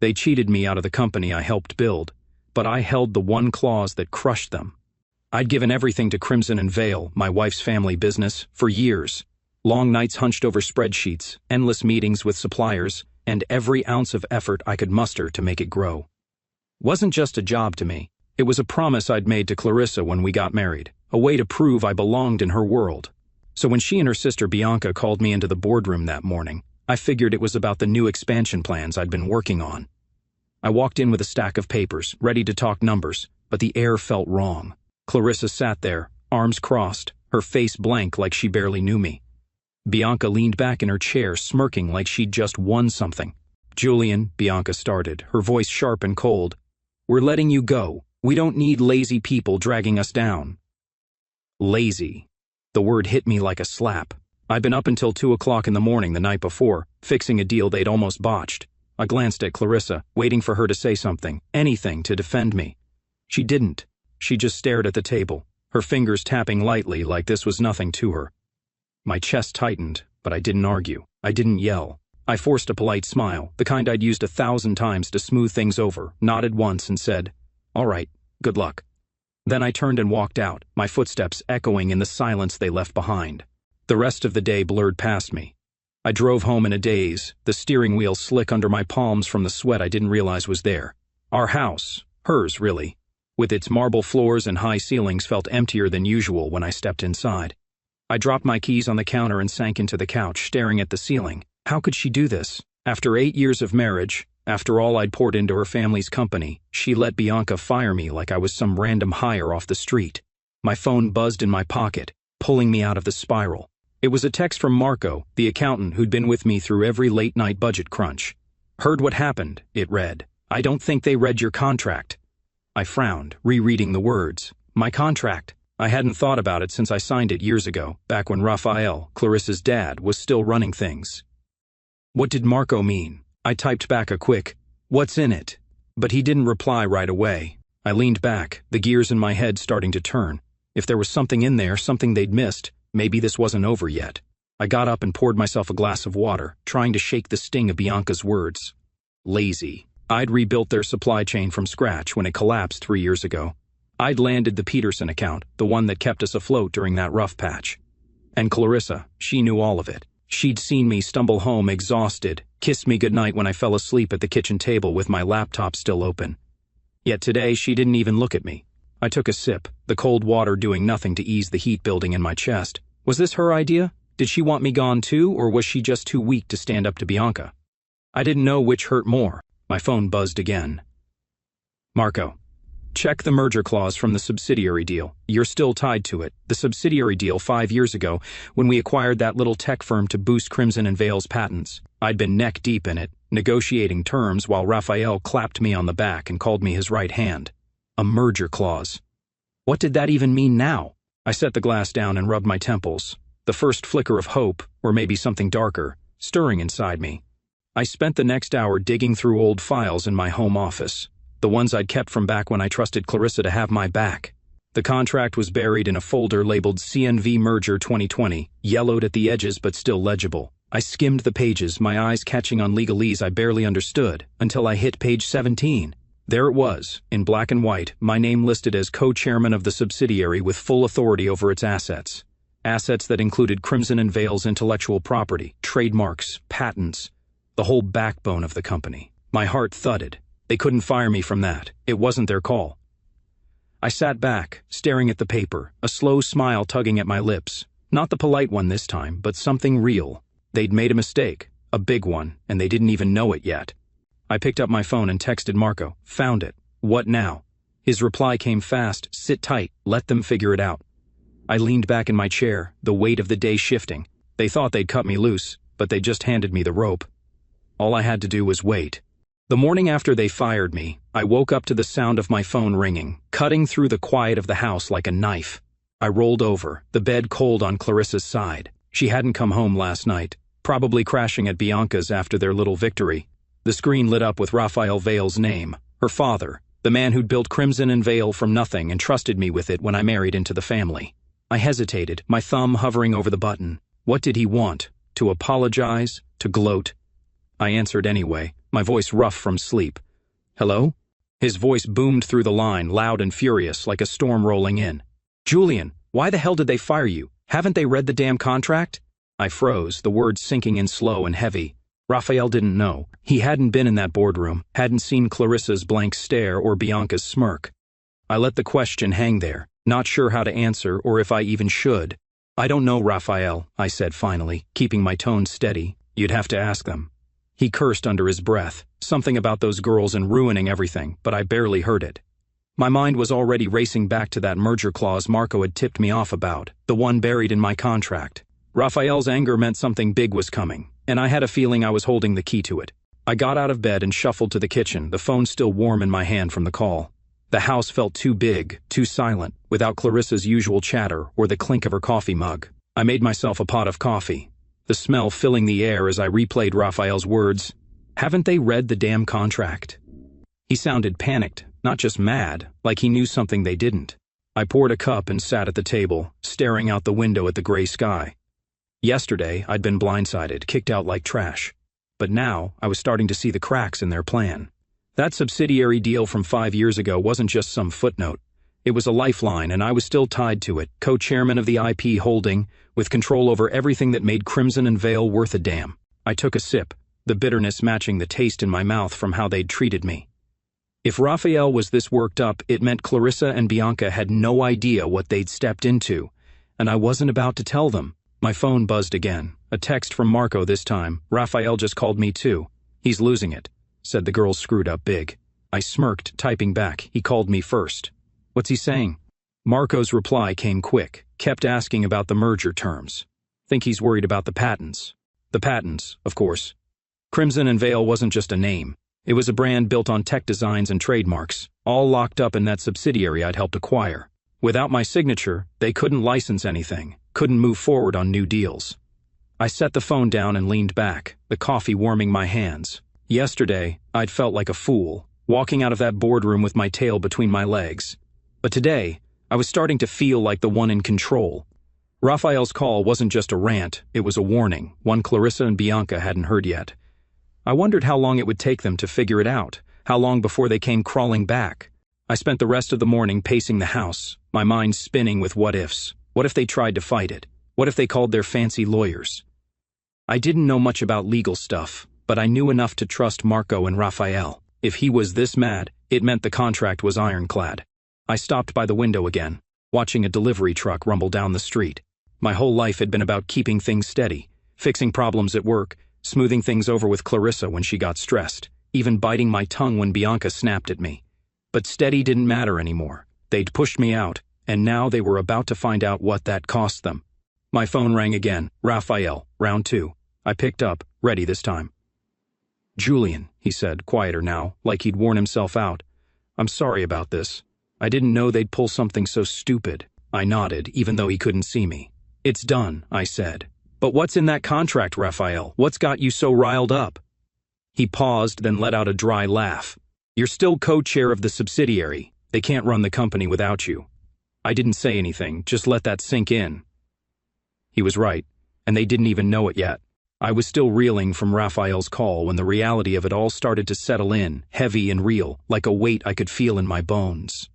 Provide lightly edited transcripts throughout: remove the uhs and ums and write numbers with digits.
They cheated me out of the company I helped build, but I held the one clause that crushed them. I'd given everything to Crimson and Veil, my wife's family business, for years. Long nights hunched over spreadsheets, endless meetings with suppliers, and every ounce of effort I could muster to make it grow. Wasn't just a job to me. It was a promise I'd made to Clarissa when we got married, a way to prove I belonged in her world. So when she and her sister Bianca called me into the boardroom that morning, I figured it was about the new expansion plans I'd been working on. I walked in with a stack of papers, ready to talk numbers, but the air felt wrong. Clarissa sat there, arms crossed, her face blank like she barely knew me. Bianca leaned back in her chair, smirking like she'd just won something. "Julian," Bianca started, her voice sharp and cold, "we're letting you go. We don't need lazy people dragging us down." Lazy. The word hit me like a slap. I'd been up until 2 o'clock in the morning the night before, fixing a deal they'd almost botched. I glanced at Clarissa, waiting for her to say something, anything to defend me. She didn't. She just stared at the table, her fingers tapping lightly like this was nothing to her. My chest tightened, but I didn't argue. I didn't yell. I forced a polite smile, the kind I'd used 1,000 times to smooth things over, nodded once and said, "All right, good luck." Then I turned and walked out, my footsteps echoing in the silence they left behind. The rest of the day blurred past me. I drove home in a daze, the steering wheel slick under my palms from the sweat I didn't realize was there. Our house, hers really, with its marble floors and high ceilings, felt emptier than usual when I stepped inside. I dropped my keys on the counter and sank into the couch, staring at the ceiling. How could she do this? After 8 years of marriage, after all I'd poured into her family's company, she let Bianca fire me like I was some random hire off the street. My phone buzzed in my pocket, pulling me out of the spiral. It was a text from Marco, the accountant who'd been with me through every late-night budget crunch. "Heard what happened," it read. "I don't think they read your contract." I frowned, rereading the words. My contract. I hadn't thought about it since I signed it years ago, back when Raphael, Clarissa's dad, was still running things. What did Marco mean? I typed back a quick, "What's in it?" But he didn't reply right away. I leaned back, the gears in my head starting to turn. If there was something in there, something they'd missed, maybe this wasn't over yet. I got up and poured myself a glass of water, trying to shake the sting of Bianca's words. Lazy. I'd rebuilt their supply chain from scratch when it collapsed 3 years ago. I'd landed the Peterson account, the one that kept us afloat during that rough patch. And Clarissa, she knew all of it. She'd seen me stumble home exhausted, kissed me goodnight when I fell asleep at the kitchen table with my laptop still open. Yet today she didn't even look at me. I took a sip, the cold water doing nothing to ease the heat building in my chest. Was this her idea? Did she want me gone too, or was she just too weak to stand up to Bianca? I didn't know which hurt more. My phone buzzed again. "Marco, check the merger clause from the subsidiary deal. You're still tied to it. The subsidiary deal 5 years ago, when we acquired that little tech firm to boost Crimson and Veil's patents. I'd been neck deep in it, negotiating terms while Raphael clapped me on the back and called me his right hand. A merger clause. What did that even mean now? I set the glass down and rubbed my temples, the first flicker of hope, or maybe something darker, stirring inside me. I spent the next hour digging through old files in my home office, the ones I'd kept from back when I trusted Clarissa to have my back. The contract was buried in a folder labeled CNV Merger 2020, yellowed at the edges but still legible. I skimmed the pages, my eyes catching on legalese I barely understood, until I hit page 17. There it was, in black and white, my name listed as co-chairman of the subsidiary with full authority over its assets. Assets that included Crimson and Veil's intellectual property, trademarks, patents, the whole backbone of the company. My heart thudded. They couldn't fire me from that. It wasn't their call. I sat back, staring at the paper, a slow smile tugging at my lips. Not the polite one this time, but something real. They'd made a mistake, a big one, and they didn't even know it yet. I picked up my phone and texted Marco. Found it. What now? His reply came fast. Sit tight. Let them figure it out. I leaned back in my chair, the weight of the day shifting. They thought they'd cut me loose, but they just handed me the rope. All I had to do was wait. The morning after they fired me, I woke up to the sound of my phone ringing, cutting through the quiet of the house like a knife. I rolled over, the bed cold on Clarissa's side. She hadn't come home last night, probably crashing at Bianca's after their little victory. The screen lit up with Raphael Veil's name, her father, the man who'd built Crimson and Veil from nothing and trusted me with it when I married into the family. I hesitated, my thumb hovering over the button. What did he want? To apologize? To gloat? I answered anyway. my voice rough from sleep. "Hello?" His voice boomed through the line, loud and furious, like a storm rolling in. "Julian, why the hell did they fire you? Haven't they read the damn contract?" I froze, the words sinking in slow and heavy. Raphael didn't know. He hadn't been in that boardroom, hadn't seen Clarissa's blank stare or Bianca's smirk. I let the question hang there, not sure how to answer or if I even should. "I don't know, Raphael," I said finally, keeping my tone steady. "You'd have to ask them." He cursed under his breath, something about those girls and ruining everything, but I barely heard it. My mind was already racing back to that merger clause Marco had tipped me off about, the one buried in my contract. Raphael's anger meant something big was coming, and I had a feeling I was holding the key to it. I got out of bed and shuffled to the kitchen, the phone still warm in my hand from the call. The house felt too big, too silent, without Clarissa's usual chatter or the clink of her coffee mug. I made myself a pot of coffee, the smell filling the air as I replayed Raphael's words. "Haven't they read the damn contract?" He sounded panicked, not just mad, like he knew something they didn't. I poured a cup and sat at the table, staring out the window at the gray sky. Yesterday, I'd been blindsided, kicked out like trash. But now, I was starting to see the cracks in their plan. That subsidiary deal from 5 years ago wasn't just some footnote. It was a lifeline, and I was still tied to it, co-chairman of the IP holding, with control over everything that made Crimson and Vale worth a damn. I took a sip, the bitterness matching the taste in my mouth from how they'd treated me. If Raphael was this worked up, it meant Clarissa and Bianca had no idea what they'd stepped into, and I wasn't about to tell them. My phone buzzed again, a text from Marco this time. "Raphael just called me too. He's losing it," said the girl screwed up big. I smirked, typing back. "He called me first." "What's he saying?" Marco's reply came quick, kept asking about the merger terms. "Think he's worried about the patents." The patents, of course. Crimson and Vale wasn't just a name. It was a brand built on tech designs and trademarks, all locked up in that subsidiary I'd helped acquire. Without my signature, they couldn't license anything, couldn't move forward on new deals. I set the phone down and leaned back, the coffee warming my hands. Yesterday, I'd felt like a fool, walking out of that boardroom with my tail between my legs. But today, I was starting to feel like the one in control. Raphael's call wasn't just a rant, it was a warning, one Clarissa and Bianca hadn't heard yet. I wondered how long it would take them to figure it out, how long before they came crawling back. I spent the rest of the morning pacing the house, my mind spinning with what-ifs. What if they tried to fight it? What if they called their fancy lawyers? I didn't know much about legal stuff, but I knew enough to trust Marco and Raphael. If he was this mad, it meant the contract was ironclad. I stopped by the window again, watching a delivery truck rumble down the street. My whole life had been about keeping things steady, fixing problems at work, smoothing things over with Clarissa when she got stressed, even biting my tongue when Bianca snapped at me. But steady didn't matter anymore. They'd pushed me out, and now they were about to find out what that cost them. My phone rang again. "Raphael, round 2. I picked up, ready this time. "Julian," he said, quieter now, like he'd worn himself out. "I'm sorry about this. I didn't know they'd pull something so stupid." I nodded, even though he couldn't see me. "It's done," I said. "But what's in that contract, Raphael? What's got you so riled up?" He paused, then let out a dry laugh. "You're still co-chair of the subsidiary. They can't run the company without you." I didn't say anything, just let that sink in. He was right, and they didn't even know it yet. I was still reeling from Raphael's call when the reality of it all started to settle in, heavy and real, like a weight I could feel in my bones.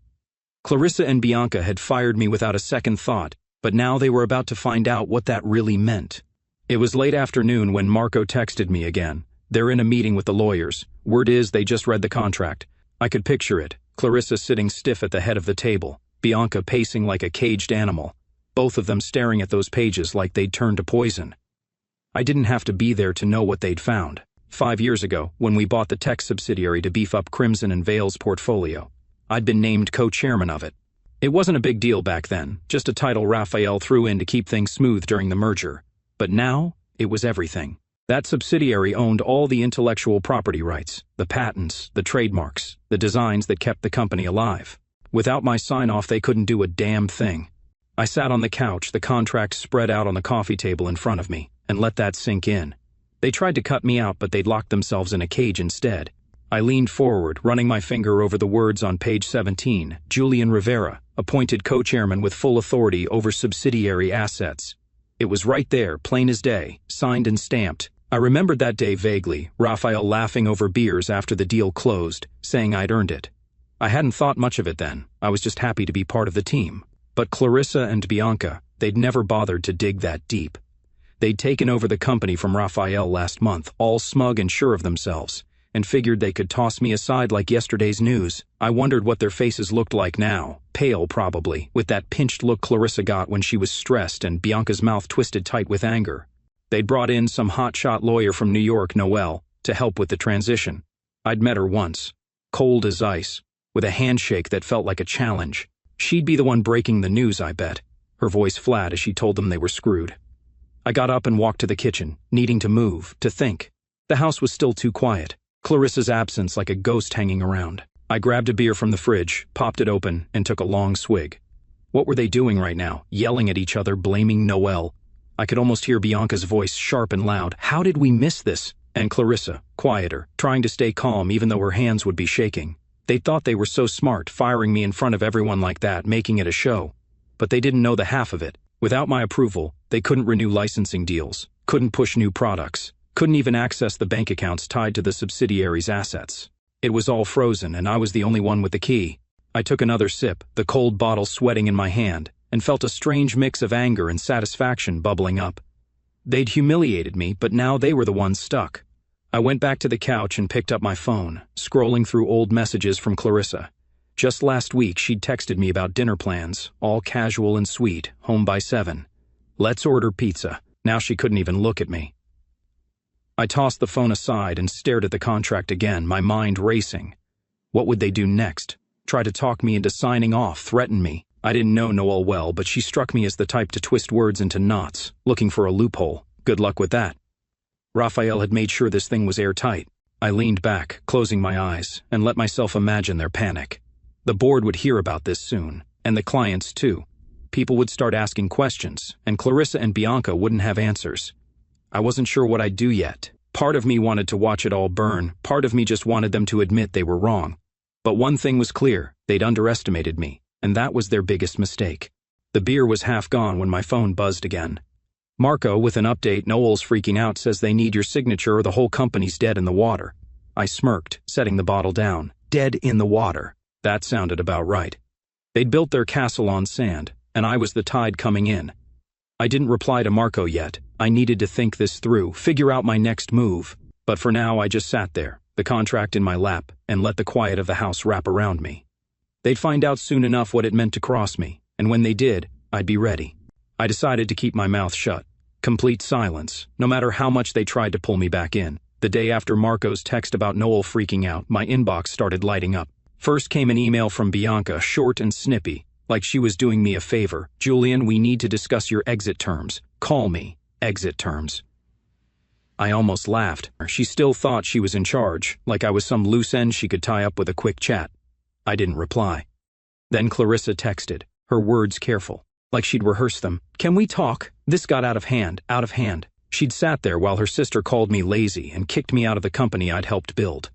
Clarissa and Bianca had fired me without a second thought, but now they were about to find out what that really meant. It was late afternoon when Marco texted me again. "They're in a meeting with the lawyers. Word is they just read the contract." I could picture it, Clarissa sitting stiff at the head of the table, Bianca pacing like a caged animal, both of them staring at those pages like they'd turned to poison. I didn't have to be there to know what they'd found. 5 years ago, when we bought the tech subsidiary to beef up Crimson and Vale's portfolio, I'd been named co-chairman of it. It wasn't a big deal back then, just a title Raphael threw in to keep things smooth during the merger. But now, it was everything. That subsidiary owned all the intellectual property rights, the patents, the trademarks, the designs that kept the company alive. Without my sign-off, they couldn't do a damn thing. I sat on the couch, the contract spread out on the coffee table in front of me, and let that sink in. They tried to cut me out, but they'd locked themselves in a cage instead. I leaned forward, running my finger over the words on page 17, Julian Rivera, appointed co-chairman with full authority over subsidiary assets. It was right there, plain as day, signed and stamped, I remembered that day vaguely, Raphael laughing over beers after the deal closed, saying I'd earned it. I hadn't thought much of it then, I was just happy to be part of the team. But Clarissa and Bianca, they'd never bothered to dig that deep. They'd taken over the company from Raphael last month, all smug and sure of themselves, and figured they could toss me aside like yesterday's news. I wondered what their faces looked like now, pale probably, with that pinched look Clarissa got when she was stressed and Bianca's mouth twisted tight with anger. They'd brought in some hotshot lawyer from New York, Noelle, to help with the transition. I'd met her once, cold as ice, with a handshake that felt like a challenge. She'd be the one breaking the news, I bet, her voice flat as she told them they were screwed. I got up and walked to the kitchen, needing to move, to think. The house was still too quiet, Clarissa's absence like a ghost hanging around. I grabbed a beer from the fridge, popped it open, and took a long swig. What were they doing right now? Yelling at each other, blaming Noelle. I could almost hear Bianca's voice, sharp and loud. How did we miss this? And Clarissa, quieter, trying to stay calm even though her hands would be shaking. They thought they were so smart, firing me in front of everyone like that, making it a show. But they didn't know the half of it. Without my approval, they couldn't renew licensing deals, couldn't push new products, couldn't even access the bank accounts tied to the subsidiaries' assets. It was all frozen, and I was the only one with the key. I took another sip, the cold bottle sweating in my hand, and felt a strange mix of anger and satisfaction bubbling up. They'd humiliated me, but now they were the ones stuck. I went back to the couch and picked up my phone, scrolling through old messages from Clarissa. Just last week, she'd texted me about dinner plans, all casual and sweet, home by 7. Let's order pizza. Now she couldn't even look at me. I tossed the phone aside and stared at the contract again, my mind racing. What would they do next? Try to talk me into signing off, threaten me? I didn't know Noelle well, but she struck me as the type to twist words into knots, looking for a loophole. Good luck with that. Raphael had made sure this thing was airtight. I leaned back, closing my eyes, and let myself imagine their panic. The board would hear about this soon, and the clients too. People would start asking questions, and Clarissa and Bianca wouldn't have answers. I wasn't sure what I'd do yet. Part of me wanted to watch it all burn, part of me just wanted them to admit they were wrong. But one thing was clear, they'd underestimated me, and that was their biggest mistake. The beer was half gone when my phone buzzed again. Marco, with an update, Noel's freaking out, says they need your signature or the whole company's dead in the water. I smirked, setting the bottle down. Dead in the water. That sounded about right. They'd built their castle on sand, and I was the tide coming in. I didn't reply to Marco yet. I needed to think this through, figure out my next move. But for now, I just sat there, the contract in my lap, and let the quiet of the house wrap around me. They'd find out soon enough what it meant to cross me, and when they did, I'd be ready. I decided to keep my mouth shut. Complete silence, no matter how much they tried to pull me back in. The day after Marco's text about Noelle freaking out, my inbox started lighting up. First came an email from Bianca, short and snippy, like she was doing me a favor. Julian, we need to discuss your exit terms. Call me. Exit terms. I almost laughed. She still thought she was in charge, like I was some loose end she could tie up with a quick chat. I didn't reply. Then Clarissa texted, her words careful, like she'd rehearsed them. Can we talk? This got out of hand, out of hand. She'd sat there while her sister called me lazy and kicked me out of the company I'd helped build.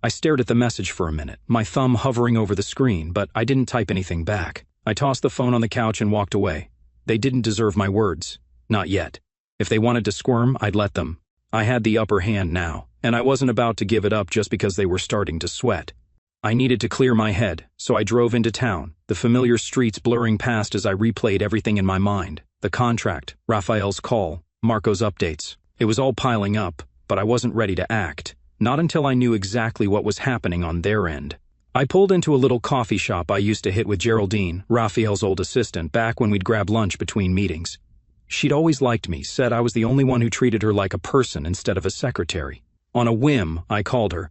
I stared at the message for a minute, my thumb hovering over the screen, but I didn't type anything back. I tossed the phone on the couch and walked away. They didn't deserve my words. Not yet. If they wanted to squirm, I'd let them. I had the upper hand now, and I wasn't about to give it up just because they were starting to sweat. I needed to clear my head, so I drove into town, the familiar streets blurring past as I replayed everything in my mind. The contract, Raphael's call, Marco's updates. It was all piling up, but I wasn't ready to act. Not until I knew exactly what was happening on their end. I pulled into a little coffee shop I used to hit with Geraldine, Raphael's old assistant, back when we'd grab lunch between meetings. She'd always liked me, said I was the only one who treated her like a person instead of a secretary. On a whim, I called her.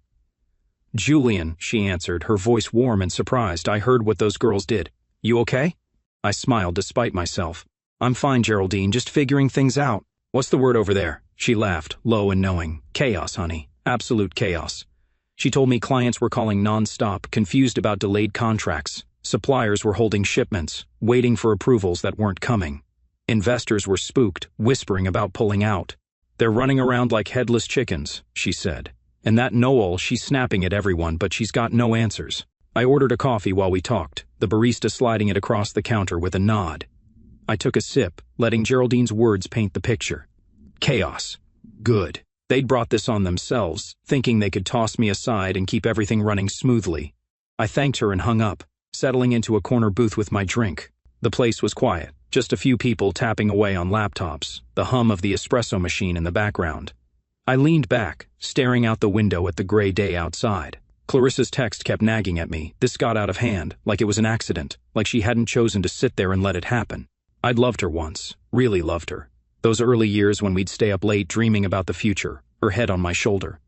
Julian, she answered, her voice warm and surprised. I heard what those girls did. You okay? I smiled despite myself. I'm fine, Geraldine, just figuring things out. What's the word over there? She laughed, low and knowing. Chaos, honey. Absolute chaos. She told me clients were calling non-stop, confused about delayed contracts. Suppliers were holding shipments, waiting for approvals that weren't coming. Investors were spooked, whispering about pulling out. They're running around like headless chickens, she said. And that Noelle, she's snapping at everyone, but she's got no answers. I ordered a coffee while we talked, the barista sliding it across the counter with a nod. I took a sip, letting Geraldine's words paint the picture. Chaos. Good. They'd brought this on themselves, thinking they could toss me aside and keep everything running smoothly. I thanked her and hung up, settling into a corner booth with my drink. The place was quiet, just a few people tapping away on laptops, the hum of the espresso machine in the background. I leaned back, staring out the window at the gray day outside. Clarissa's text kept nagging at me. This got out of hand, like it was an accident, like she hadn't chosen to sit there and let it happen. I'd loved her once, really loved her. Those early years when we'd stay up late dreaming about the future, her head on my shoulder.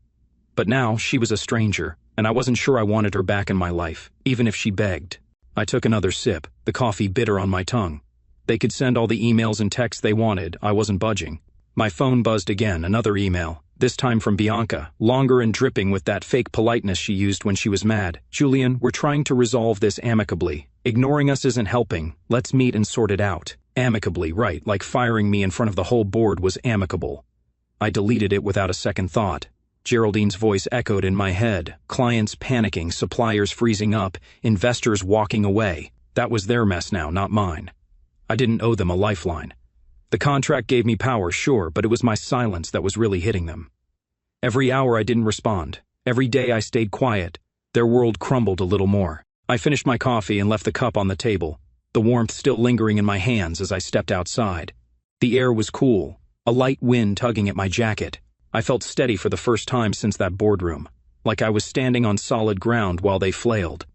But now she was a stranger, and I wasn't sure I wanted her back in my life, even if she begged. I took another sip, the coffee bitter on my tongue. They could send all the emails and texts they wanted, I wasn't budging. My phone buzzed again, another email. This time from Bianca, longer and dripping with that fake politeness she used when she was mad. Julian, we're trying to resolve this amicably. Ignoring us isn't helping. Let's meet and sort it out. Amicably, right, like firing me in front of the whole board was amicable. I deleted it without a second thought. Geraldine's voice echoed in my head. Clients panicking, suppliers freezing up, investors walking away. That was their mess now, not mine. I didn't owe them a lifeline. The contract gave me power, sure, but it was my silence that was really hitting them. Every hour I didn't respond. Every day I stayed quiet. Their world crumbled a little more. I finished my coffee and left the cup on the table, the warmth still lingering in my hands as I stepped outside. The air was cool, a light wind tugging at my jacket. I felt steady for the first time since that boardroom, like I was standing on solid ground while they flailed.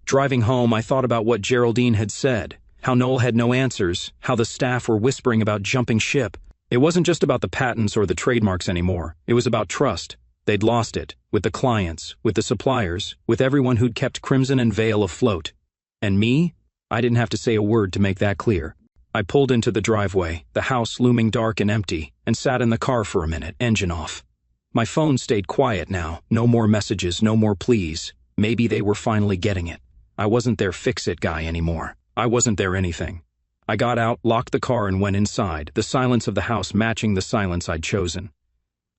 Driving home, I thought about what Geraldine had said. How Noel had no answers, how the staff were whispering about jumping ship. It wasn't just about the patents or the trademarks anymore. It was about trust. They'd lost it, with the clients, with the suppliers, with everyone who'd kept Crimson and Vale afloat. And me? I didn't have to say a word to make that clear. I pulled into the driveway, the house looming dark and empty, and sat in the car for a minute, engine off. My phone stayed quiet now, no more messages, no more pleas. Maybe they were finally getting it. I wasn't their fix-it guy anymore. I wasn't their anything. I got out, locked the car and went inside, the silence of the house matching the silence I'd chosen.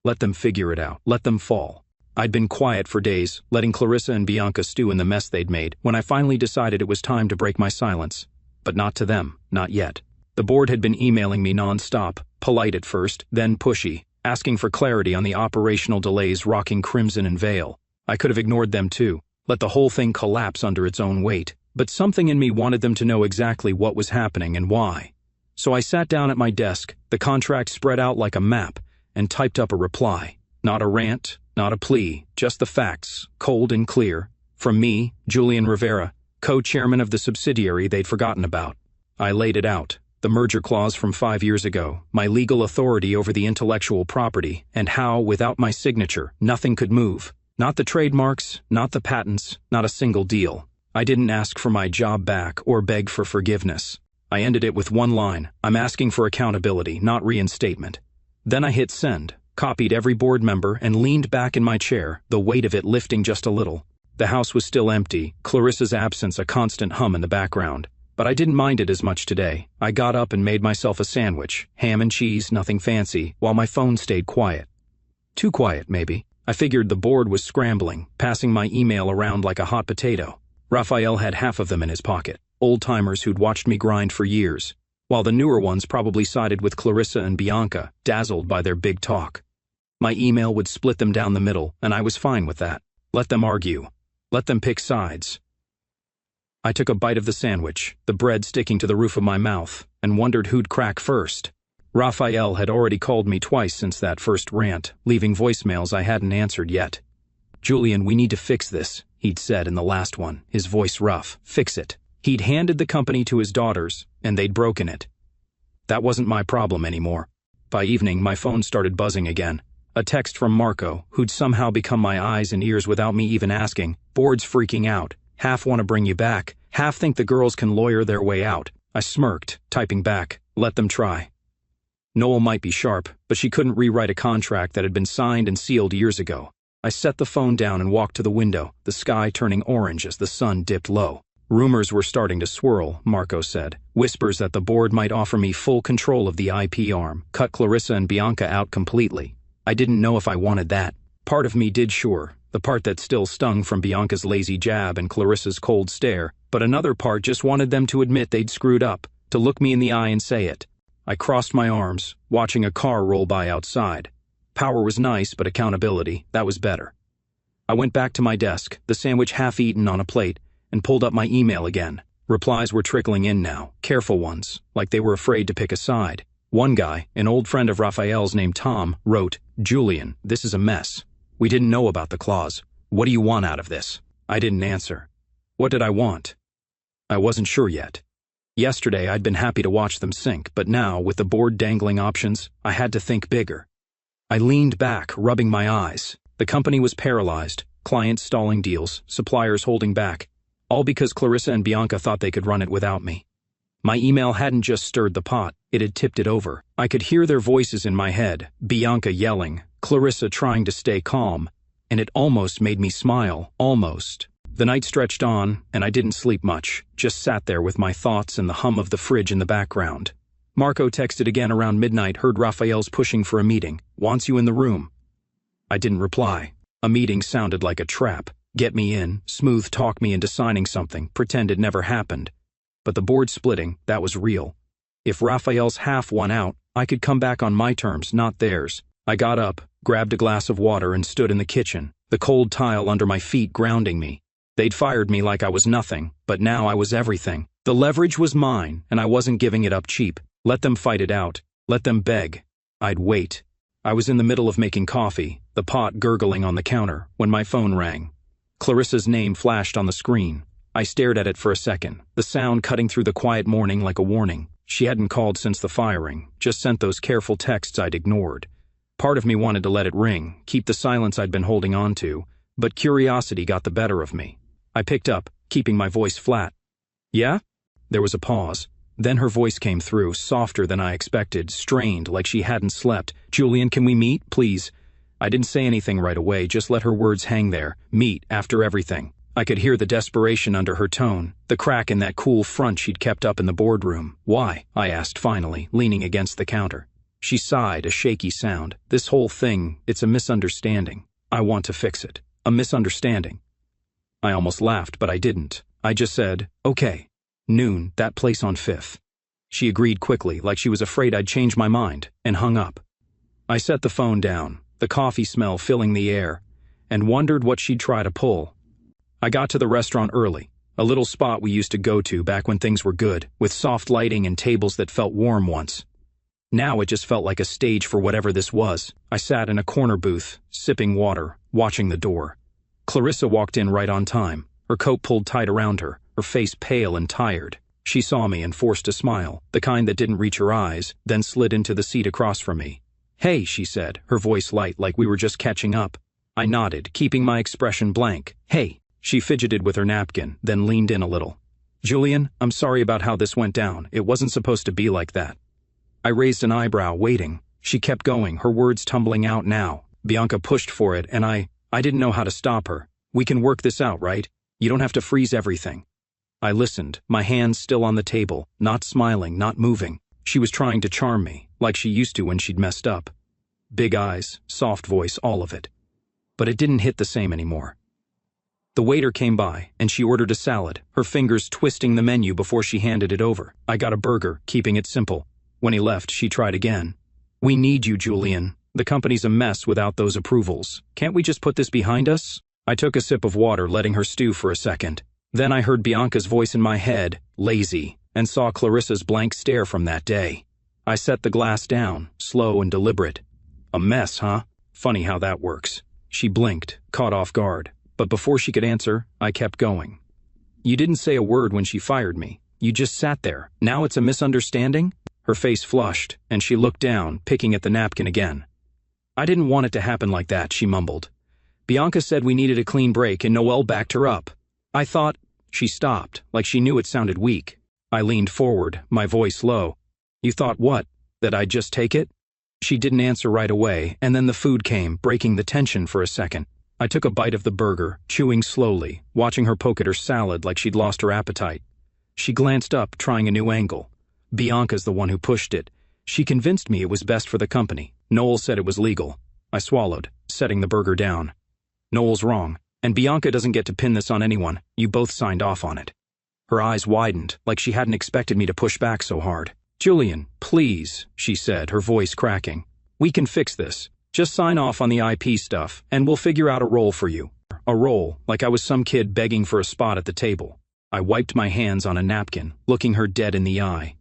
Let them figure it out, let them fall. I'd been quiet for days, letting Clarissa and Bianca stew in the mess they'd made, when I finally decided it was time to break my silence. But not to them, not yet. The board had been emailing me non-stop, polite at first, then pushy, asking for clarity on the operational delays rocking Crimson and Vale. I could have ignored them too, let the whole thing collapse under its own weight. But something in me wanted them to know exactly what was happening and why. So I sat down at my desk, the contract spread out like a map, and typed up a reply. Not a rant, not a plea, just the facts, cold and clear. From me, Julian Rivera, co-chairman of the subsidiary they'd forgotten about. I laid it out. The merger clause from 5 years ago, my legal authority over the intellectual property, and how, without my signature, nothing could move. Not the trademarks, not the patents, not a single deal. I didn't ask for my job back or beg for forgiveness. I ended it with one line: I'm asking for accountability, not reinstatement. Then I hit send, copied every board member, and leaned back in my chair, the weight of it lifting just a little. The house was still empty, Clarissa's absence a constant hum in the background. But I didn't mind it as much today. I got up and made myself a sandwich, ham and cheese, nothing fancy, while my phone stayed quiet. Too quiet, maybe. I figured the board was scrambling, passing my email around like a hot potato. Raphael had half of them in his pocket, old-timers who'd watched me grind for years, while the newer ones probably sided with Clarissa and Bianca, dazzled by their big talk. My email would split them down the middle, and I was fine with that. Let them argue. Let them pick sides. I took a bite of the sandwich, the bread sticking to the roof of my mouth, and wondered who'd crack first. Raphael had already called me twice since that first rant, leaving voicemails I hadn't answered yet. Julian, we need to fix this, he'd said in the last one, his voice rough. Fix it. He'd handed the company to his daughters, and they'd broken it. That wasn't my problem anymore. By evening, my phone started buzzing again. A text from Marco, who'd somehow become my eyes and ears without me even asking. Board's freaking out. Half want to bring you back. Half think the girls can lawyer their way out. I smirked, typing back. Let them try. Noel might be sharp, but she couldn't rewrite a contract that had been signed and sealed years ago. I set the phone down and walked to the window, the sky turning orange as the sun dipped low. Rumors were starting to swirl, Marco said. Whispers that the board might offer me full control of the IP arm, cut Clarissa and Bianca out completely. I didn't know if I wanted that. Part of me did, sure, the part that still stung from Bianca's lazy jab and Clarissa's cold stare, but another part just wanted them to admit they'd screwed up, to look me in the eye and say it. I crossed my arms, watching a car roll by outside. Power was nice, but accountability, that was better. I went back to my desk, the sandwich half-eaten on a plate, and pulled up my email again. Replies were trickling in now, careful ones, like they were afraid to pick a side. One guy, an old friend of Raphael's named Tom, wrote, "Julian, this is a mess. We didn't know about the clause. What do you want out of this?" I didn't answer. What did I want? I wasn't sure yet. Yesterday I'd been happy to watch them sink, but now, with the board dangling options, I had to think bigger. I leaned back, rubbing my eyes. The company was paralyzed, clients stalling deals, suppliers holding back, all because Clarissa and Bianca thought they could run it without me. My email hadn't just stirred the pot, it had tipped it over. I could hear their voices in my head, Bianca yelling, Clarissa trying to stay calm, and it almost made me smile, almost. The night stretched on, and I didn't sleep much, just sat there with my thoughts and the hum of the fridge in the background. Marco texted again around midnight, heard Raphael's pushing for a meeting, wants you in the room. I didn't reply. A meeting sounded like a trap. Get me in, smooth talk me into signing something, pretend it never happened. But the board splitting, that was real. If Raphael's half won out, I could come back on my terms, not theirs. I got up, grabbed a glass of water and stood in the kitchen, the cold tile under my feet grounding me. They'd fired me like I was nothing, but now I was everything. The leverage was mine, and I wasn't giving it up cheap. Let them fight it out. Let them beg. I'd wait. I was in the middle of making coffee, the pot gurgling on the counter, when my phone rang. Clarissa's name flashed on the screen. I stared at it for a second, the sound cutting through the quiet morning like a warning. She hadn't called since the firing, just sent those careful texts I'd ignored. Part of me wanted to let it ring, keep the silence I'd been holding on to, but curiosity got the better of me. I picked up, keeping my voice flat. Yeah? There was a pause. Then her voice came through, softer than I expected, strained, like she hadn't slept. Julian, can we meet, please? I didn't say anything right away, just let her words hang there. Meet, after everything. I could hear the desperation under her tone, the crack in that cool front she'd kept up in the boardroom. Why? I asked finally, leaning against the counter. She sighed, a shaky sound. This whole thing, it's a misunderstanding. I want to fix it. A misunderstanding. I almost laughed, but I didn't. I just said, okay. Noon, that place on 5th. She agreed quickly, like she was afraid I'd change my mind, and hung up. I set the phone down, the coffee smell filling the air, and wondered what she'd try to pull. I got to the restaurant early, a little spot we used to go to back when things were good, with soft lighting and tables that felt warm once. Now it just felt like a stage for whatever this was. I sat in a corner booth, sipping water, watching the door. Clarissa walked in right on time, her coat pulled tight around her face pale and tired. She saw me and forced a smile, the kind that didn't reach her eyes, then slid into the seat across from me. Hey, she said, her voice light like we were just catching up. I nodded, keeping my expression blank. Hey. She fidgeted with her napkin, then leaned in a little. Julian, I'm sorry about how this went down. It wasn't supposed to be like that. I raised an eyebrow, waiting. She kept going, her words tumbling out now. Bianca pushed for it, and I didn't know how to stop her. We can work this out, right? You don't have to freeze everything. I listened, my hands still on the table, not smiling, not moving. She was trying to charm me, like she used to when she'd messed up. Big eyes, soft voice, all of it. But it didn't hit the same anymore. The waiter came by, and she ordered a salad, her fingers twisting the menu before she handed it over. I got a burger, keeping it simple. When he left, she tried again. We need you, Julian. The company's a mess without those approvals. Can't we just put this behind us? I took a sip of water, letting her stew for a second. Then I heard Bianca's voice in my head, lazy, and saw Clarissa's blank stare from that day. I set the glass down, slow and deliberate. A mess, huh? Funny how that works. She blinked, caught off guard. But before she could answer, I kept going. You didn't say a word when she fired me. You just sat there. Now it's a misunderstanding? Her face flushed, and she looked down, picking at the napkin again. I didn't want it to happen like that, she mumbled. Bianca said we needed a clean break, and Noelle backed her up. I thought... She stopped, like she knew it sounded weak. I leaned forward, my voice low. You thought what? That I'd just take it? She didn't answer right away, and then the food came, breaking the tension for a second. I took a bite of the burger, chewing slowly, watching her poke at her salad like she'd lost her appetite. She glanced up, trying a new angle. Bianca's the one who pushed it. She convinced me it was best for the company. Noel said it was legal. I swallowed, setting the burger down. Noel's wrong. And Bianca doesn't get to pin this on anyone. You both signed off on it. Her eyes widened, like she hadn't expected me to push back so hard. Julian, please, she said, her voice cracking. We can fix this. Just sign off on the IP stuff, and we'll figure out a role for you. A role, like I was some kid begging for a spot at the table. I wiped my hands on a napkin, looking her dead in the eye.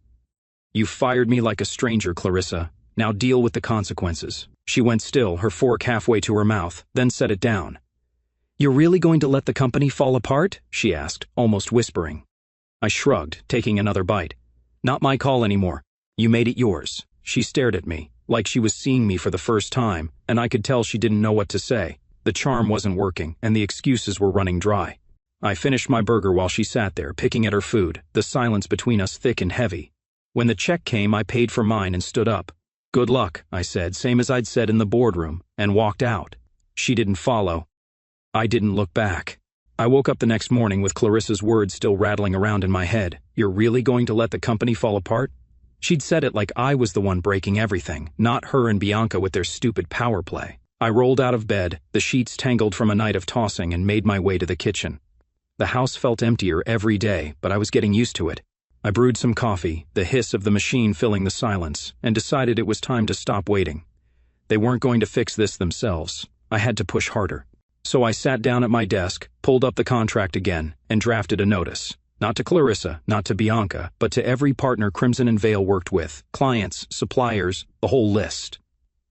You fired me like a stranger, Clarissa. Now deal with the consequences. She went still, her fork halfway to her mouth, then set it down. You're really going to let the company fall apart? She asked, almost whispering. I shrugged, taking another bite. Not my call anymore. You made it yours. She stared at me, like she was seeing me for the first time, and I could tell she didn't know what to say. The charm wasn't working, and the excuses were running dry. I finished my burger while she sat there, picking at her food, the silence between us thick and heavy. When the check came, I paid for mine and stood up. Good luck, I said, same as I'd said in the boardroom, and walked out. She didn't follow. I didn't look back. I woke up the next morning with Clarissa's words still rattling around in my head. You're really going to let the company fall apart? She'd said it like I was the one breaking everything, not her and Bianca with their stupid power play. I rolled out of bed, the sheets tangled from a night of tossing, and made my way to the kitchen. The house felt emptier every day, but I was getting used to it. I brewed some coffee, the hiss of the machine filling the silence, and decided it was time to stop waiting. They weren't going to fix this themselves. I had to push harder. So I sat down at my desk, pulled up the contract again, and drafted a notice. Not to Clarissa, not to Bianca, but to every partner Crimson and Veil worked with, clients, suppliers, the whole list.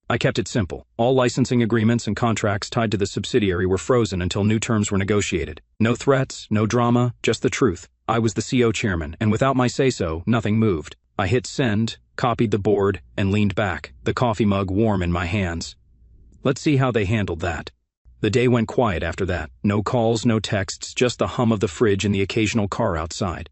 I kept it simple. All licensing agreements and contracts tied to the subsidiary were frozen until new terms were negotiated. No threats, no drama, just the truth. I was the CO chairman, and without my say-so, nothing moved. I hit send, copied the board, and leaned back, the coffee mug warm in my hands. Let's see how they handled that. The day went quiet after that. No calls, no texts, just the hum of the fridge and the occasional car outside.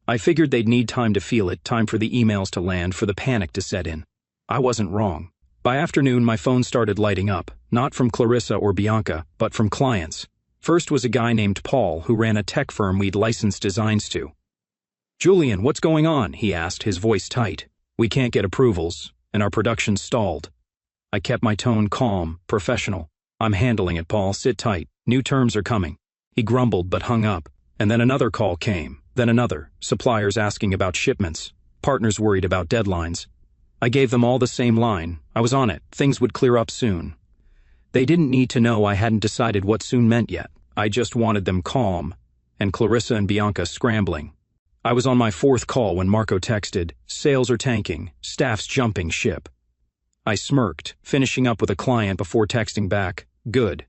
I figured they'd need time to feel it, time for the emails to land, for the panic to set in. I wasn't wrong. By afternoon, my phone started lighting up, not from Clarissa or Bianca, but from clients. First was a guy named Paul who ran a tech firm we'd licensed designs to. Julian, what's going on? He asked, his voice tight. We can't get approvals, and our production stalled. I kept my tone calm, professional. I'm handling it, Paul, sit tight. New terms are coming. He grumbled but hung up, and then another call came, then another, suppliers asking about shipments, partners worried about deadlines. I gave them all the same line. I was on it. Things would clear up soon. They didn't need to know I hadn't decided what soon meant yet. I just wanted them calm, and Clarissa and Bianca scrambling. I was on my fourth call when Marco texted, sales are tanking, staff's jumping ship. I smirked, finishing up with a client before texting back, good.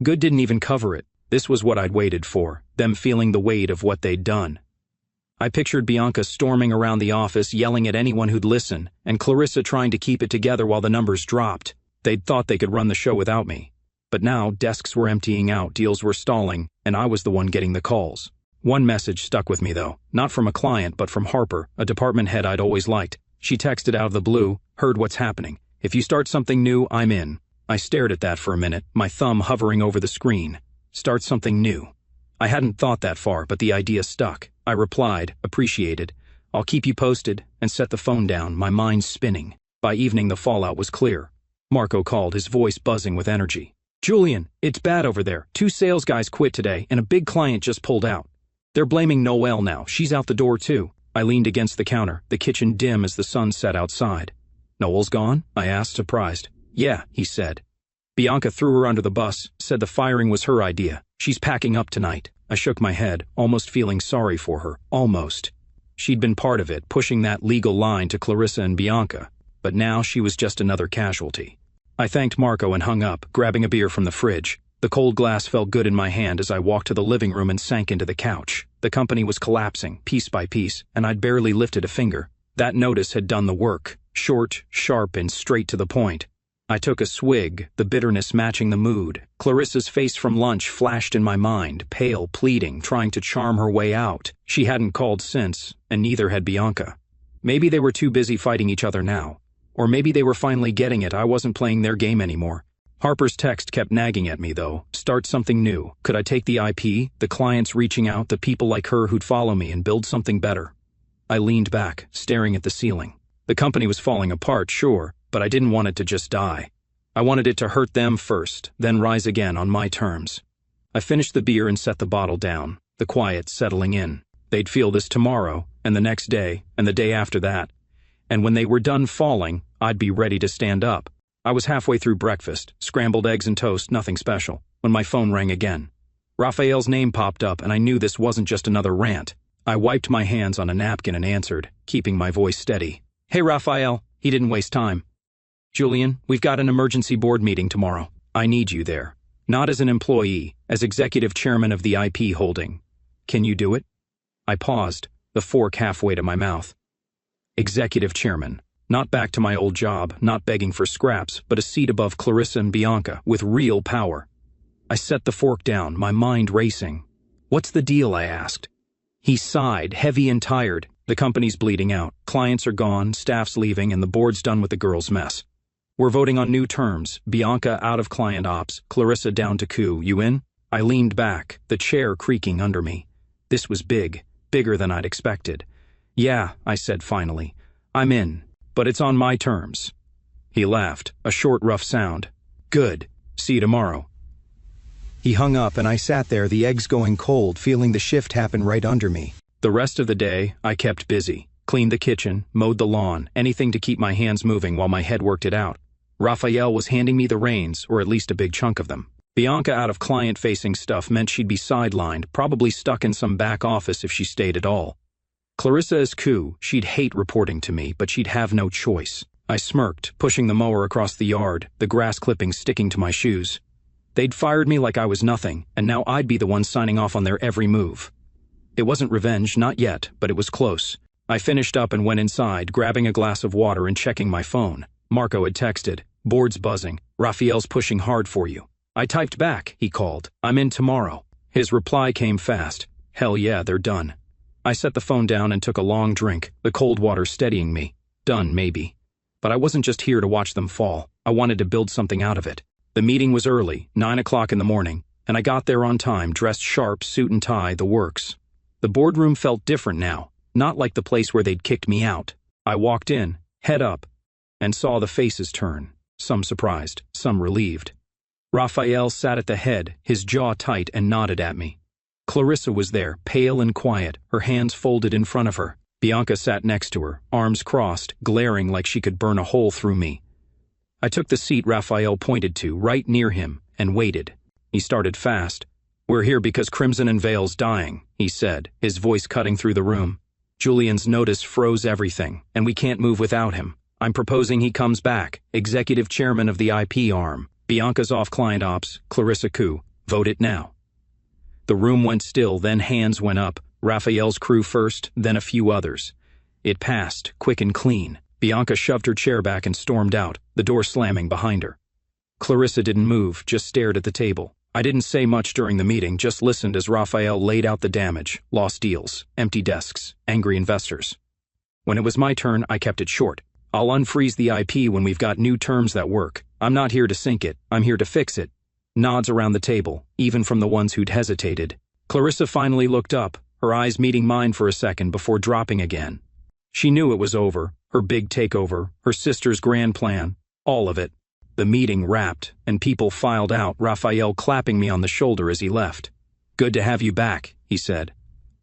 Good didn't even cover it. This was what I'd waited for, them feeling the weight of what they'd done. I pictured Bianca storming around the office, yelling at anyone who'd listen, and Clarissa trying to keep it together while the numbers dropped. They'd thought they could run the show without me. But now, desks were emptying out, deals were stalling, and I was the one getting the calls. One message stuck with me, though, not from a client, but from Harper, a department head I'd always liked. She texted out of the blue, heard what's happening. If you start something new, I'm in. I stared at that for a minute, my thumb hovering over the screen. Start something new. I hadn't thought that far, but the idea stuck. I replied, appreciated. I'll keep you posted, and set the phone down, my mind spinning. By evening, the fallout was clear. Marco called, his voice buzzing with energy. Julian, it's bad over there. 2 sales guys quit today, and a big client just pulled out. They're blaming Noelle now. She's out the door, too. I leaned against the counter, the kitchen dim as the sun set outside. Noelle's gone? I asked, surprised. Yeah, he said. Bianca threw her under the bus, said the firing was her idea. She's packing up tonight. I shook my head, almost feeling sorry for her. Almost. She'd been part of it, pushing that legal line to Clarissa and Bianca. But now she was just another casualty. I thanked Marco and hung up, grabbing a beer from the fridge. The cold glass felt good in my hand as I walked to the living room and sank into the couch. The company was collapsing, piece by piece, and I'd barely lifted a finger. That notice had done the work. Short, sharp, and straight to the point. I took a swig, the bitterness matching the mood. Clarissa's face from lunch flashed in my mind, pale, pleading, trying to charm her way out. She hadn't called since, and neither had Bianca. Maybe they were too busy fighting each other now. Or maybe they were finally getting it. I wasn't playing their game anymore. Harper's text kept nagging at me, though. Start something new. Could I take the IP, the clients reaching out, the people like her who'd follow me and build something better? I leaned back, staring at the ceiling. The company was falling apart, sure, but I didn't want it to just die. I wanted it to hurt them first, then rise again on my terms. I finished the beer and set the bottle down, the quiet settling in. They'd feel this tomorrow, and the next day, and the day after that. And when they were done falling, I'd be ready to stand up. I was halfway through breakfast, scrambled eggs and toast, nothing special, when my phone rang again. Raphael's name popped up, and I knew this wasn't just another rant. I wiped my hands on a napkin and answered, keeping my voice steady. Hey, Raphael. He didn't waste time. Julian, we've got an emergency board meeting tomorrow. I need you there. Not as an employee, as executive chairman of the IP holding. Can you do it? I paused, the fork halfway to my mouth. Executive chairman. Not back to my old job, not begging for scraps, but a seat above Clarissa and Bianca, with real power. I set the fork down, my mind racing. What's the deal, I asked. He sighed, heavy and tired. The company's bleeding out. Clients are gone, staff's leaving, and the board's done with the girls' mess. We're voting on new terms. Bianca out of client ops, Clarissa down to coup. You in? I leaned back, the chair creaking under me. This was big, bigger than I'd expected. Yeah, I said finally. I'm in, but it's on my terms. He laughed, a short, rough sound. Good. See you tomorrow. He hung up, and I sat there, the eggs going cold, feeling the shift happen right under me. The rest of the day, I kept busy. Cleaned the kitchen, mowed the lawn, anything to keep my hands moving while my head worked it out. Raphael was handing me the reins, or at least a big chunk of them. Bianca out of client-facing stuff meant she'd be sidelined, probably stuck in some back office if she stayed at all. Clarissa as coup, she'd hate reporting to me, but she'd have no choice. I smirked, pushing the mower across the yard, the grass clippings sticking to my shoes. They'd fired me like I was nothing, and now I'd be the one signing off on their every move. It wasn't revenge, not yet, but it was close. I finished up and went inside, grabbing a glass of water and checking my phone. Marco had texted, "Board's buzzing. Raphael's pushing hard for you." I typed back, he called, "I'm in tomorrow." His reply came fast. Hell yeah, they're done. I set the phone down and took a long drink, the cold water steadying me. Done, maybe. But I wasn't just here to watch them fall. I wanted to build something out of it. The meeting was early, 9 o'clock in the morning, and I got there on time, dressed sharp, suit and tie, the works. The boardroom felt different now, not like the place where they'd kicked me out. I walked in, head up, and saw the faces turn, some surprised, some relieved. Raphael sat at the head, his jaw tight, and nodded at me. Clarissa was there, pale and quiet, her hands folded in front of her. Bianca sat next to her, arms crossed, glaring like she could burn a hole through me. I took the seat Raphael pointed to, right near him, and waited. He started fast. "We're here because Crimson and Vale's dying," he said, his voice cutting through the room. "Julian's notice froze everything, and we can't move without him. I'm proposing he comes back, executive chairman of the IP arm. Bianca's off client ops, Clarissa coup. Vote it now." The room went still, then hands went up. Raphael's crew first, then a few others. It passed, quick and clean. Bianca shoved her chair back and stormed out, the door slamming behind her. Clarissa didn't move, just stared at the table. I didn't say much during the meeting, just listened as Raphael laid out the damage, lost deals, empty desks, angry investors. When it was my turn, I kept it short. "I'll unfreeze the IP when we've got new terms that work. I'm not here to sink it, I'm here to fix it." Nods around the table, even from the ones who'd hesitated. Clarissa finally looked up, her eyes meeting mine for a second before dropping again. She knew it was over, her big takeover, her sister's grand plan, all of it. The meeting wrapped, and people filed out, Raphael clapping me on the shoulder as he left. "Good to have you back," he said.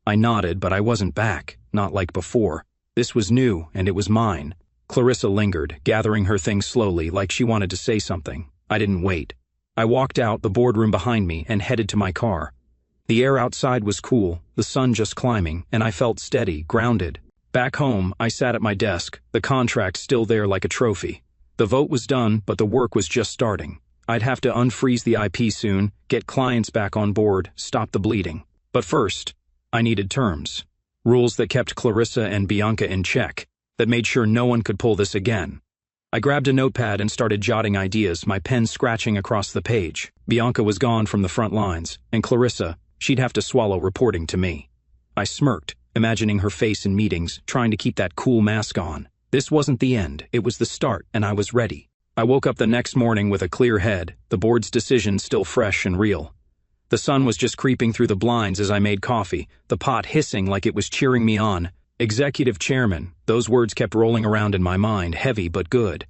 I nodded, but I wasn't back, not like before. This was new, and it was mine. Clarissa lingered, gathering her things slowly, like she wanted to say something. I didn't wait. I walked out, the boardroom behind me, and headed to my car. The air outside was cool, the sun just climbing, and I felt steady, grounded. Back home, I sat at my desk, the contract still there like a trophy. The vote was done, but the work was just starting. I'd have to unfreeze the IP soon, get clients back on board, stop the bleeding. But first, I needed terms. Rules that kept Clarissa and Bianca in check, that made sure no one could pull this again. I grabbed a notepad and started jotting ideas, my pen scratching across the page. Bianca was gone from the front lines, and Clarissa, she'd have to swallow reporting to me. I smirked, imagining her face in meetings, trying to keep that cool mask on. This wasn't the end, it was the start, and I was ready. I woke up the next morning with a clear head, the board's decision still fresh and real. The sun was just creeping through the blinds as I made coffee, the pot hissing like it was cheering me on. Executive chairman, those words kept rolling around in my mind, heavy but good.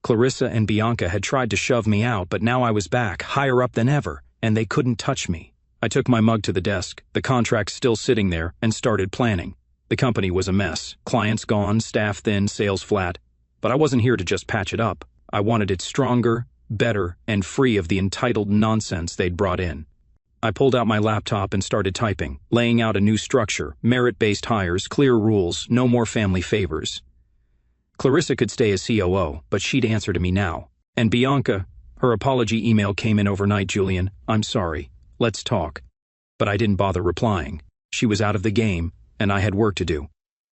Clarissa and Bianca had tried to shove me out, but now I was back, higher up than ever, and they couldn't touch me. I took my mug to the desk, the contract still sitting there, and started planning. The company was a mess, clients gone, staff thin, sales flat. But I wasn't here to just patch it up. I wanted it stronger, better, and free of the entitled nonsense they'd brought in. I pulled out my laptop and started typing, laying out a new structure, merit-based hires, clear rules, no more family favors. Clarissa could stay as COO, but she'd answer to me now. And Bianca, her apology email came in overnight. Julian, I'm sorry. Let's talk. But I didn't bother replying. She was out of the game, and I had work to do.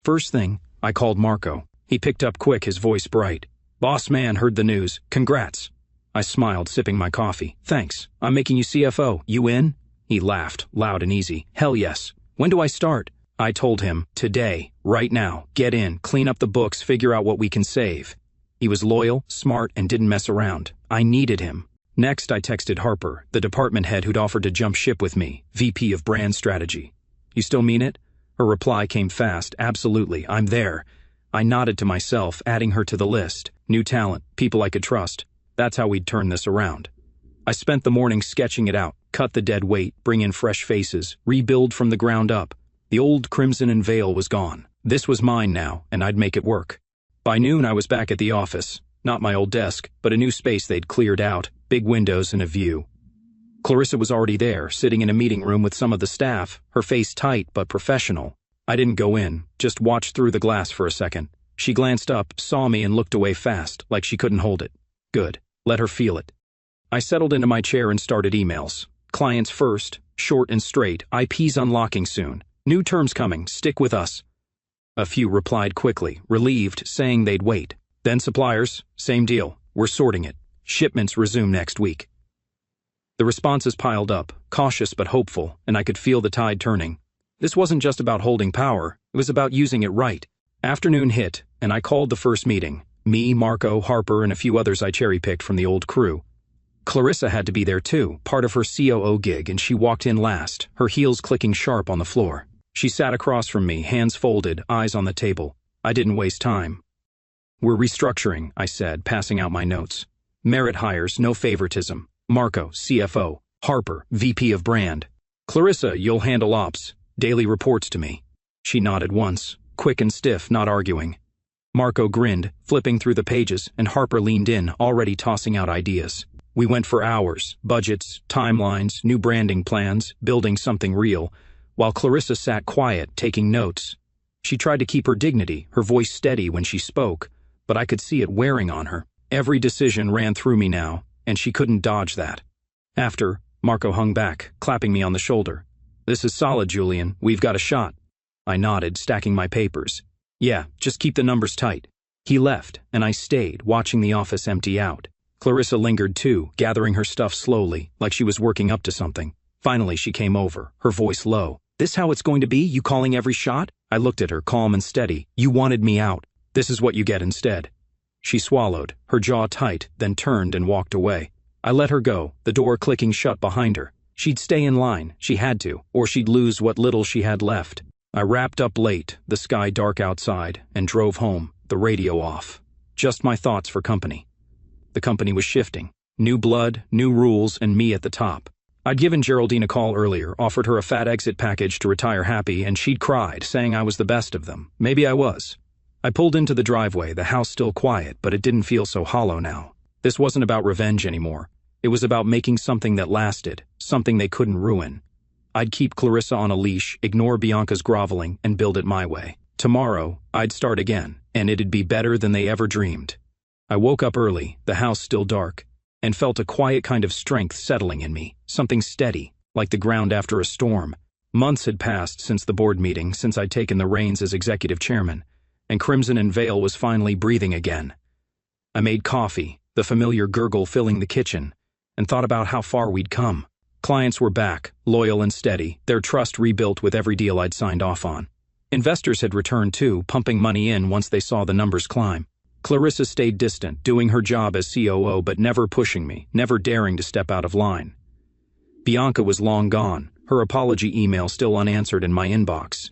First thing, I called Marco. He picked up quick, his voice bright. Boss man, heard the news. Congrats. I smiled, sipping my coffee. Thanks. I'm making you CFO. You in? He laughed, loud and easy. Hell yes. When do I start? I told him, today, right now. Get in, clean up the books, figure out what we can save. He was loyal, smart, and didn't mess around. I needed him. Next, I texted Harper, the department head who'd offered to jump ship with me, VP of Brand Strategy. You still mean it? Her reply came fast. Absolutely, I'm there. I nodded to myself, adding her to the list. New talent, people I could trust. That's how we'd turn this around. I spent the morning sketching it out, cut the dead weight, bring in fresh faces, rebuild from the ground up. The old crimson and veil was gone. This was mine now, and I'd make it work. By noon, I was back at the office. Not my old desk, but a new space they'd cleared out, big windows and a view. Clarissa was already there, sitting in a meeting room with some of the staff, her face tight but professional. I didn't go in, just watched through the glass for a second. She glanced up, saw me, and looked away fast, like she couldn't hold it. Good. Let her feel it. I settled into my chair and started emails. Clients first, short and straight, IPs unlocking soon. New terms coming, stick with us. A few replied quickly, relieved, saying they'd wait. Then suppliers, same deal, we're sorting it. Shipments resume next week. The responses piled up, cautious but hopeful, and I could feel the tide turning. This wasn't just about holding power, it was about using it right. Afternoon hit, and I called the first meeting. Me, Marco, Harper, and a few others I cherry-picked from the old crew. Clarissa had to be there too, part of her COO gig, and she walked in last, her heels clicking sharp on the floor. She sat across from me, hands folded, eyes on the table. I didn't waste time. We're restructuring, I said, passing out my notes. Merit hires, no favoritism. Marco, CFO. Harper, VP of Brand. Clarissa, you'll handle ops. Daily reports to me. She nodded once, quick and stiff, not arguing. Marco grinned, flipping through the pages, and Harper leaned in, already tossing out ideas. We went for hours, budgets, timelines, new branding plans, building something real, while Clarissa sat quiet, taking notes. She tried to keep her dignity, her voice steady when she spoke, but I could see it wearing on her. Every decision ran through me now, and she couldn't dodge that. After, Marco hung back, clapping me on the shoulder. This is solid, Julian. We've got a shot. I nodded, stacking my papers. Yeah, just keep the numbers tight. He left, and I stayed, watching the office empty out. Clarissa lingered too, gathering her stuff slowly, like she was working up to something. Finally, she came over, her voice low. This how it's going to be? You calling every shot? I looked at her, calm and steady. You wanted me out. This is what you get instead. She swallowed, her jaw tight, then turned and walked away. I let her go, the door clicking shut behind her. She'd stay in line, she had to, or she'd lose what little she had left. I wrapped up late, the sky dark outside, and drove home, the radio off. Just my thoughts for company. The company was shifting. New blood, new rules, and me at the top. I'd given Geraldine a call earlier, offered her a fat exit package to retire happy, and she'd cried, saying I was the best of them. Maybe I was. I pulled into the driveway, the house still quiet, but it didn't feel so hollow now. This wasn't about revenge anymore. It was about making something that lasted, something they couldn't ruin. I'd keep Clarissa on a leash, ignore Bianca's groveling, and build it my way. Tomorrow, I'd start again, and it'd be better than they ever dreamed. I woke up early, the house still dark, and felt a quiet kind of strength settling in me, something steady, like the ground after a storm. Months had passed since the board meeting, since I'd taken the reins as executive chairman, and Crimson and Veil was finally breathing again. I made coffee, the familiar gurgle filling the kitchen, and thought about how far we'd come. Clients were back, loyal and steady, their trust rebuilt with every deal I'd signed off on. Investors had returned too, pumping money in once they saw the numbers climb. Clarissa stayed distant, doing her job as COO but never pushing me, never daring to step out of line. Bianca was long gone, her apology email still unanswered in my inbox.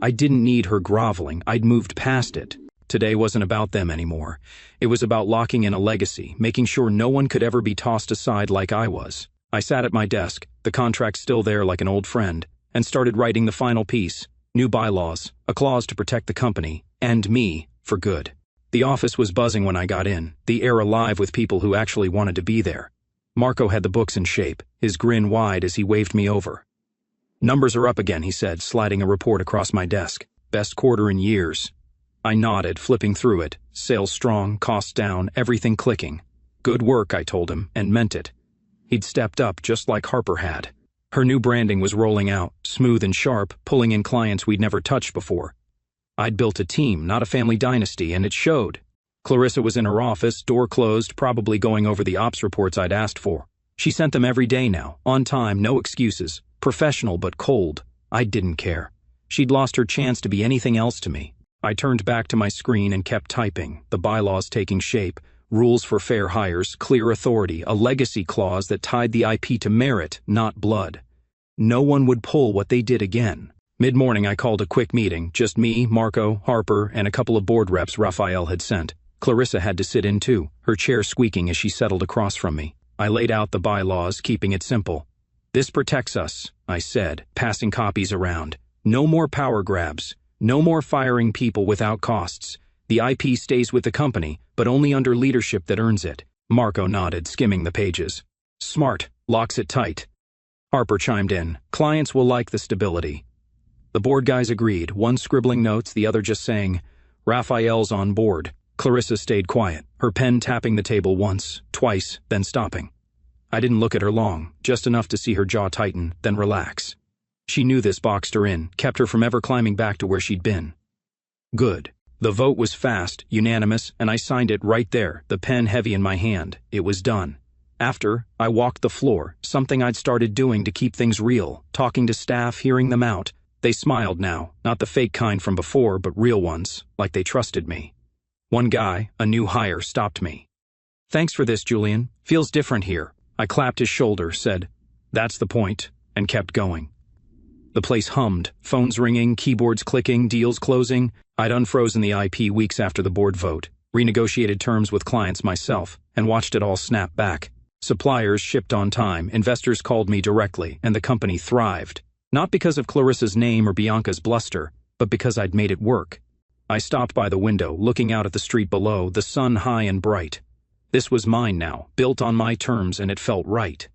I didn't need her groveling, I'd moved past it. Today wasn't about them anymore. It was about locking in a legacy, making sure no one could ever be tossed aside like I was. I sat at my desk, the contract still there like an old friend, and started writing the final piece, new bylaws, a clause to protect the company, and me, for good. The office was buzzing when I got in, the air alive with people who actually wanted to be there. Marco had the books in shape, his grin wide as he waved me over. "Numbers are up again," he said, sliding a report across my desk. "Best quarter in years." I nodded, flipping through it. Sales strong, costs down, everything clicking. "Good work," I told him, and meant it. He'd stepped up just like Harper had. Her new branding was rolling out, smooth and sharp, pulling in clients we'd never touched before. I'd built a team, not a family dynasty, and it showed. Clarissa was in her office, door closed, probably going over the ops reports I'd asked for. She sent them every day now, on time, no excuses. Professional but cold. I didn't care. She'd lost her chance to be anything else to me. I turned back to my screen and kept typing, the bylaws taking shape, rules for fair hires, clear authority, a legacy clause that tied the IP to merit, not blood. No one would pull what they did again. Mid-morning I called a quick meeting, just me, Marco, Harper, and a couple of board reps Raphael had sent. Clarissa had to sit in too, her chair squeaking as she settled across from me. I laid out the bylaws, keeping it simple. "This protects us," I said, passing copies around. "No more power grabs. No more firing people without costs. The IP stays with the company, but only under leadership that earns it." Marco nodded, skimming the pages. "Smart. Locks it tight." Harper chimed in. "Clients will like the stability." The board guys agreed, one scribbling notes, the other just saying, "Raphael's on board." Clarissa stayed quiet, her pen tapping the table once, twice, then stopping. I didn't look at her long, just enough to see her jaw tighten, then relax. She knew this boxed her in, kept her from ever climbing back to where she'd been. Good. The vote was fast, unanimous, and I signed it right there, the pen heavy in my hand. It was done. After, I walked the floor, something I'd started doing to keep things real, talking to staff, hearing them out. They smiled now, not the fake kind from before, but real ones, like they trusted me. One guy, a new hire, stopped me. "Thanks for this, Julian. Feels different here." I clapped his shoulder, said, "That's the point," and kept going. The place hummed, phones ringing, keyboards clicking, deals closing. I'd unfrozen the IP weeks after the board vote, renegotiated terms with clients myself, and watched it all snap back. Suppliers shipped on time, investors called me directly, and the company thrived. Not because of Clarissa's name or Bianca's bluster, but because I'd made it work. I stopped by the window, looking out at the street below, the sun high and bright. This was mine now, built on my terms, and it felt right.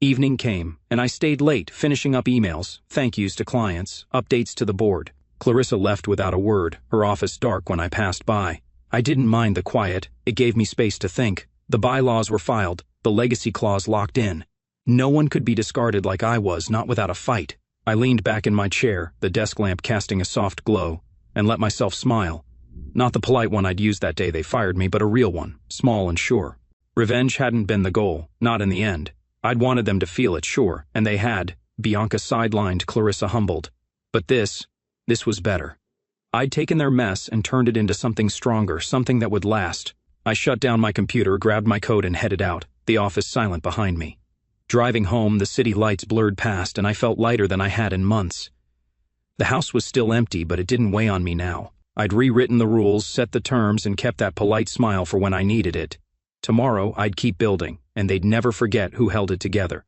Evening came, and I stayed late, finishing up emails, thank yous to clients, updates to the board. Clarissa left without a word, her office dark when I passed by. I didn't mind the quiet, it gave me space to think. The bylaws were filed, the legacy clause locked in. No one could be discarded like I was, not without a fight. I leaned back in my chair, the desk lamp casting a soft glow, and let myself smile. Not the polite one I'd used that day they fired me, but a real one, small and sure. Revenge hadn't been the goal, not in the end. I'd wanted them to feel it, sure, and they had. Bianca sidelined, Clarissa humbled. But this was better. I'd taken their mess and turned it into something stronger, something that would last. I shut down my computer, grabbed my coat, and headed out, the office silent behind me. Driving home, the city lights blurred past, and I felt lighter than I had in months. The house was still empty, but it didn't weigh on me now. I'd rewritten the rules, set the terms, and kept that polite smile for when I needed it. Tomorrow, I'd keep building, and they'd never forget who held it together.